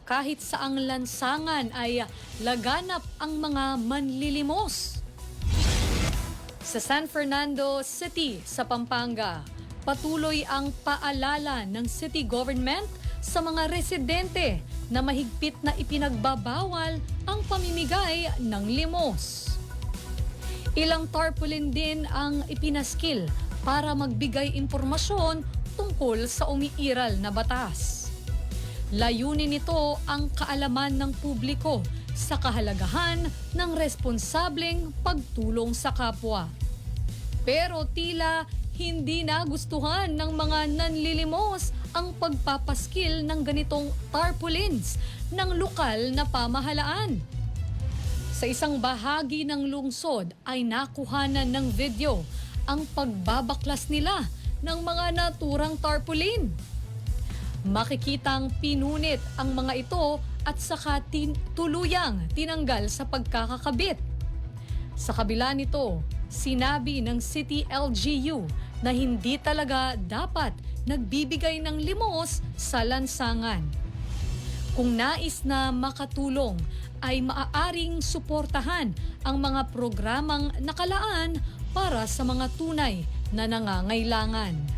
Kahit saang lansangan ay laganap ang mga manlilimos. Sa San Fernando City sa Pampanga, patuloy ang paalala ng city government sa mga residente na mahigpit na ipinagbabawal ang pamimigay ng limos. Ilang tarpaulin din ang ipinaskil para magbigay impormasyon tungkol sa umiiral na batas. Layunin nito ang kaalaman ng publiko sa kahalagahan ng responsableng pagtulong sa kapwa. Pero tila hindi nagustuhan ng mga nanlilimos ang pagpapaskil ng ganitong tarpaulins ng lokal na pamahalaan. Sa isang bahagi ng lungsod ay nakuhanan ng video ang pagbabaklas nila ng mga naturang tarpaulin. Makikitang pinunit ang mga ito at saka tuluyang tinanggal sa pagkakakabit. Sa kabila nito, sinabi ng City LGU na hindi talaga dapat nagbibigay ng limos sa lansangan. Kung nais na makatulong, ay maaaring suportahan ang mga programang nakalaan para sa mga tunay na nangangailangan.